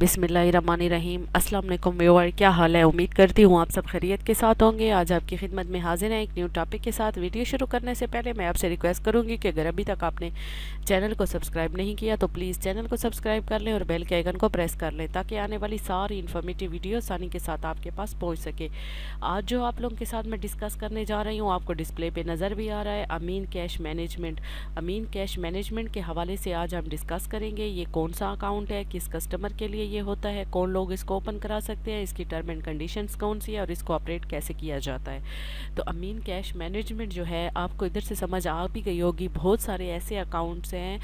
बिस्मिल्लाहिर्रहमानिर्रहीम। अस्सलाम वालेकुम व्यूअर, क्या हाल है। उम्मीद करती हूँ आप सब खैरियत के साथ होंगे। आज आपकी खिदमत में हाजिर हैं एक न्यू टॉपिक के साथ। वीडियो शुरू करने से पहले मैं आपसे रिक्वेस्ट करूँगी कि अगर अभी तक आपने चैनल को सब्सक्राइब नहीं किया तो प्लीज़ चैनल को सब्सक्राइब कर लें और बेल के आइकन को प्रेस कर लें ताकि आने वाली सारी इन्फॉर्मेटिव वीडियो आसानी के साथ आपके पास पहुँच सके। आज जो आप लोगों के साथ मैं डिस्कस करने जा रही हूँ आपको डिस्प्ले पे नज़र भी आ रहा है, अमीन कैश मैनेजमेंट। अमीन कैश मैनेजमेंट के हवाले से आज हम डिस्कस करेंगे। ये कौन सा अकाउंट है, किस कस्टमर के लिए ये होता है, कौन लोग इसको ओपन करा सकते हैं, इसकी टर्म एंड कंडीशंस कौन सी है और इसको ऑपरेट कैसे किया जाता है। तो अमीन कैश मैनेजमेंट जो है आपको इधर से समझ आ भी गई होगी। बहुत सारे ऐसे अकाउंट्स हैं,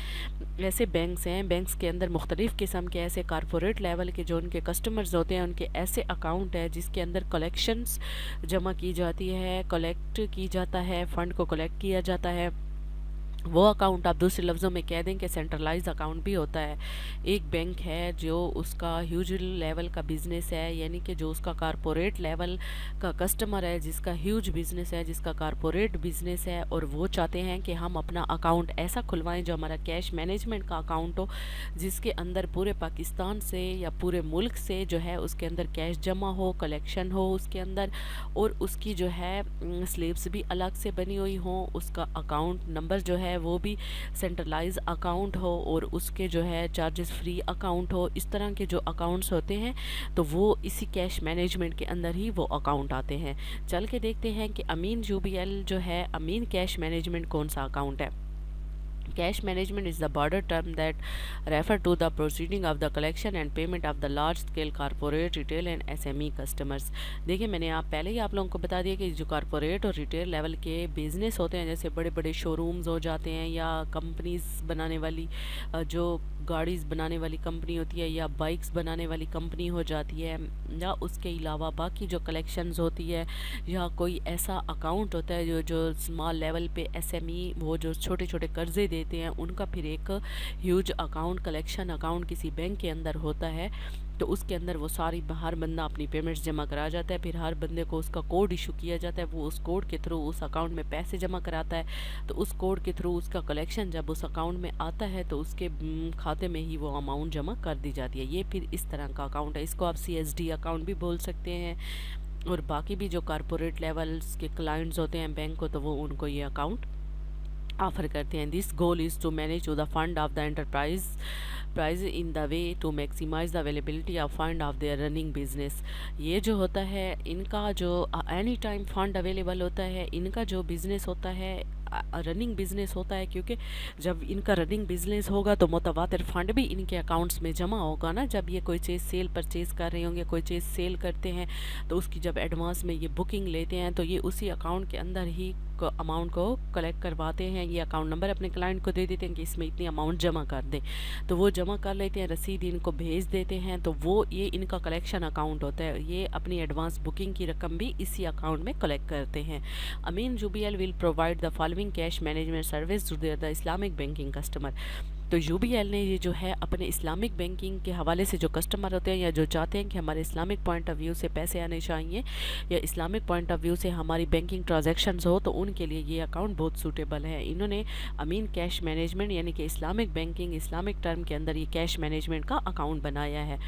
ऐसे बैंक्स हैं, बैंक्स के अंदर मुख्तलिफ़ किस्म के ऐसे कारपोरेट लेवल के जो उनके कस्टमर्स होते हैं उनके ऐसे अकाउंट है जिसके अंदर कलेक्शंस जमा की जाती है, कलेक्ट की जाता है, फ़ंड को कलेक्ट किया जाता है। वो अकाउंट आप दूसरे लफ्ज़ों में कह दें कि सेंट्रलाइज अकाउंट भी होता है। एक बैंक है जो उसका ह्यूज लेवल का बिज़नेस है, यानी कि जो उसका कारपोरेट लेवल का कस्टमर है, जिसका ह्यूज बिज़नेस है, जिसका कारपोरेट बिज़नेस है, और वो चाहते हैं कि हम अपना अकाउंट ऐसा खुलवाएं जो हमारा कैश मैनेजमेंट का अकाउंट हो, जिसके अंदर पूरे पाकिस्तान से या पूरे मुल्क से जो है उसके अंदर कैश जमा हो, कलेक्शन हो उसके अंदर, और उसकी जो है स्लिप्स भी अलग से बनी हुई हों, उसका अकाउंट नंबर जो है वो भी सेंट्रलाइज अकाउंट हो, और उसके जो है चार्जेस फ्री अकाउंट हो। इस तरह के जो अकाउंट्स होते हैं तो वो इसी कैश मैनेजमेंट के अंदर ही वो अकाउंट आते हैं। चल के देखते हैं कि अमीन यूबीएल जो है, अमीन कैश मैनेजमेंट कौन सा अकाउंट है। Cash management is the broader term that refer to the proceeding of the collection and payment of the large scale corporate, retail and SME customers। देखिए मैंने पहले ही आप लोगों को बता दिया कि जो कॉरपोरेट और रिटेल लेवल के बिज़नेस होते हैं, जैसे बड़े बड़े शोरूम्स हो जाते हैं या कंपनीज बनाने वाली जो गाड़ीज़ बनाने वाली कंपनी होती है या बाइक्स बनाने वाली कंपनी हो जाती है, या उसके अलावा बाकी जो कलेक्शंस होती है, या कोई ऐसा अकाउंट होता है जो स्मॉल लेवल पे SME वो जो छोटे छोटे कर्जे देते हैं उनका फिर एक ह्यूज अकाउंट, कलेक्शन अकाउंट किसी बैंक के अंदर होता है। तो उसके अंदर वो सारी हर बंदा अपनी पेमेंट्स जमा करा जाता है, फिर हर बंदे को उसका कोड इशू किया जाता है, वो उस कोड के थ्रू उस अकाउंट में पैसे जमा कराता है। तो उस कोड के थ्रू उसका कलेक्शन जब उस अकाउंट में आता है तो उसके खाते में ही वो अमाउंट जमा कर दी जाती है। ये फिर इस तरह का अकाउंट है, इसको आप CSD अकाउंट भी बोल सकते हैं। और बाकी भी जो कॉरपोरेट लेवल्स के क्लाइंट्स होते हैं बैंक को, तो वो उनको ये अकाउंट ऑफर करते हैं। This goal is to manage to the fund of the enterprise prize in the way to maximise the availability of fund of their running business. ये जो होता है इनका जो एनी टाइम फंड अवेलेबल होता है, इनका जो बिज़नेस होता है रनिंग बिज़नेस होता है, क्योंकि जब इनका रनिंग बिज़नेस होगा तो मुतवातिर फ़ंड भी इनके अकाउंट्स में जमा होगा ना। जब ये कोई चीज़ सेल परचेज़ कर रहे होंगे, कोई चीज़ सेल करते हैं तो उसकी जब एडवांस में ये बुकिंग लेते हैं तो ये उसी अकाउंट के अंदर ही अमाउंट को कलेक्ट करवाते हैं। ये अकाउंट नंबर अपने क्लाइंट को दे देते हैं कि इसमें इतनी अमाउंट जमा कर दें, तो वो जमा कर लेते हैं, रसीद इनको भेज देते हैं। तो वो ये इनका कलेक्शन अकाउंट होता है। ये अपनी एडवांस बुकिंग की रकम भी इसी अकाउंट में कलेक्ट करते हैं। Ameen UBL will provide the following cash management service to the Islamic banking customer. तो यूबीएल ने ये जो है अपने इस्लामिक बैंकिंग के हवाले से जो कस्टमर होते हैं या जो चाहते हैं कि हमारे इस्लामिक पॉइंट ऑफ व्यू से पैसे आने चाहिए या इस्लामिक पॉइंट ऑफ व्यू से हमारी बैंकिंग ट्रांजैक्शंस हो, तो उनके लिए ये अकाउंट बहुत सूटेबल है। इन्होंने अमीन कैश मैनेजमेंट यानी कि इस्लामिक बैंकिंग, इस्लामिक टर्म के अंदर ये कैश मैनेजमेंट का अकाउंट बनाया है।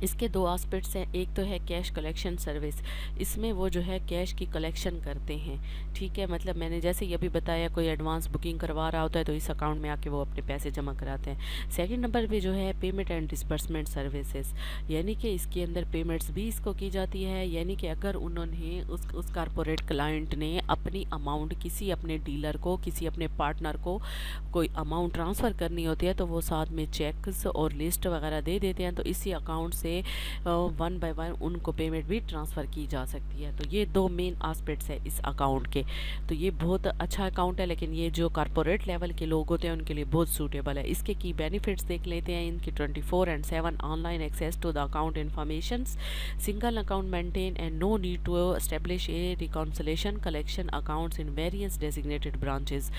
इसके दो एस्पेक्ट्स हैं। एक तो है कैश कलेक्शन सर्विस, इसमें वो जो है कैश की कलेक्शन करते हैं, ठीक है। मतलब मैंने जैसे ये भी बताया, कोई एडवांस बुकिंग करवा रहा होता है तो इस अकाउंट में आके वो अपने पैसे जमा कराते हैं। सेकंड नंबर पे जो है पेमेंट एंड डिसबर्समेंट सर्विसेज, यानी कि इसके अंदर पेमेंट्स भी इसको की जाती है। यानी कि अगर उन्होंने उस कारपोरेट क्लाइंट ने अपनी अमाउंट किसी अपने डीलर को, किसी अपने पार्टनर को कोई अमाउंट ट्रांसफ़र करनी होती है तो वो साथ में चेक्स और लिस्ट वगैरह दे देते हैं, तो इसी अकाउंट से वन बाय वन उनको पेमेंट भी ट्रांसफ़र की जा सकती है। तो ये दो मेन एस्पेक्ट्स है इस अकाउंट के। तो ये बहुत अच्छा अकाउंट है, लेकिन ये जो कॉरपोरेट लेवल के लोग होते हैं उनके लिए बहुत सूटेबल है। इसके की बेनिफिट्स देख लेते हैं। इनकी 24/7 online access to the account informations, single account maintain and no need to establish a reconciliation collection accounts in various designated branches.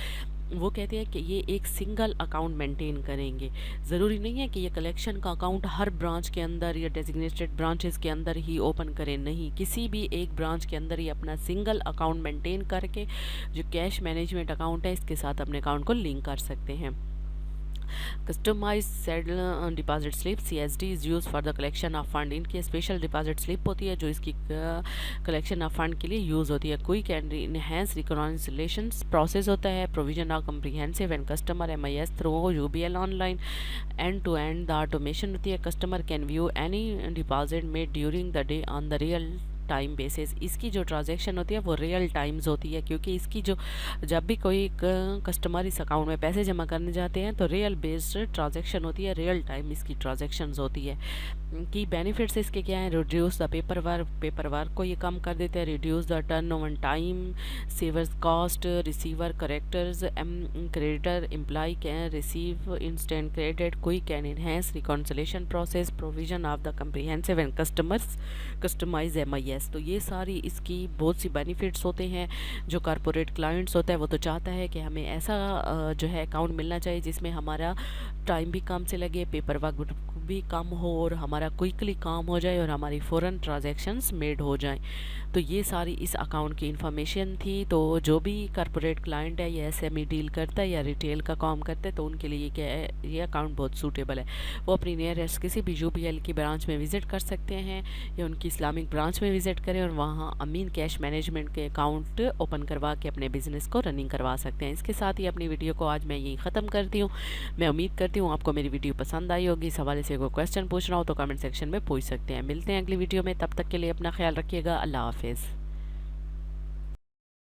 वो कहते हैं कि ये एक सिंगल अकाउंट मेंटेन करेंगे। ज़रूरी नहीं है कि ये कलेक्शन का अकाउंट हर ब्रांच के अंदर या डेजिग्नेटेड ब्रांचेस के अंदर ही ओपन करें, नहीं, किसी भी एक ब्रांच के अंदर ही अपना सिंगल अकाउंट मेंटेन करके जो कैश मैनेजमेंट अकाउंट है इसके साथ अपने अकाउंट को लिंक कर सकते हैं। Customise settle deposit slip CSD is use for the collection of fund. इनकी स्पेशल डिपॉजिट स्लिप होती है जो इसकी कलेक्शन ऑफ फंड के लिए यूज़ होती है। Quick and enhance reconciliation process होता है। Provision of comprehensive and customer MIS through UBL online. End to end the automation होती है। Customer can view any deposit made during the day on the real time basis. इसकी जो transaction होती है वो real times होती है, क्योंकि इसकी जो जब भी कोई कस्टमर इस अकाउंट में पैसे जमा करने जाते हैं तो रियल बेस्ड ट्रांजैक्शन होती है, रियल टाइम इसकी ट्रांजैक्शंस होती है। की बेनिफिट्स इसके क्या हैं? रिड्यूस द पेपर वर्क को ये कम कर देते हैं। Reduce the turnover time, savers cost, receiver correctors, creditor employ can receive instant credit, quick can enhance reconciliation process, provision of the comprehensive and customize MIS। तो ये सारी इसकी बहुत सी बेनिफिट्स होते हैं। जो कॉरपोरेट क्लाइंट्स होता है वो तो चाहता है कि हमें ऐसा जो है अकाउंट मिलना चाहिए जिसमें हमारा टाइम भी कम से लगे, पेपर वर्क भी कम हो और हमारा क्विकली काम हो जाए और हमारी फ़ौरन ट्रांजैक्शंस मेड हो जाएं। तो ये सारी इस अकाउंट की इन्फॉर्मेशन थी। तो जो भी कॉरपोरेट क्लाइंट है या SME डील करता है या रिटेल का काम करता है तो उनके लिए क्या है, ये अकाउंट बहुत सूटेबल है। वो अपनी नियरेस्ट किसी भी UBL की ब्रांच में विज़िट कर सकते हैं या उनकी इस्लामिक ब्रांच में विज़िट करें और वहाँ अमीन कैश मैनेजमेंट के अकाउंट ओपन करवा के अपने बिज़नेस को रनिंग करवा सकते हैं। इसके साथ ही अपनी वीडियो को आज मैं यही ख़त्म करती हूँ। मैं उम्मीद करती हूँ आपको मेरी वीडियो पसंद आई होगी। इस हवाले से कोई क्वेश्चन पूछना हो तो कमेंट सेक्शन में पूछ सकते हैं। मिलते हैं अगली वीडियो में, तब तक के लिए अपना ख्याल रखिएगा। अल्लाह हाफिज़।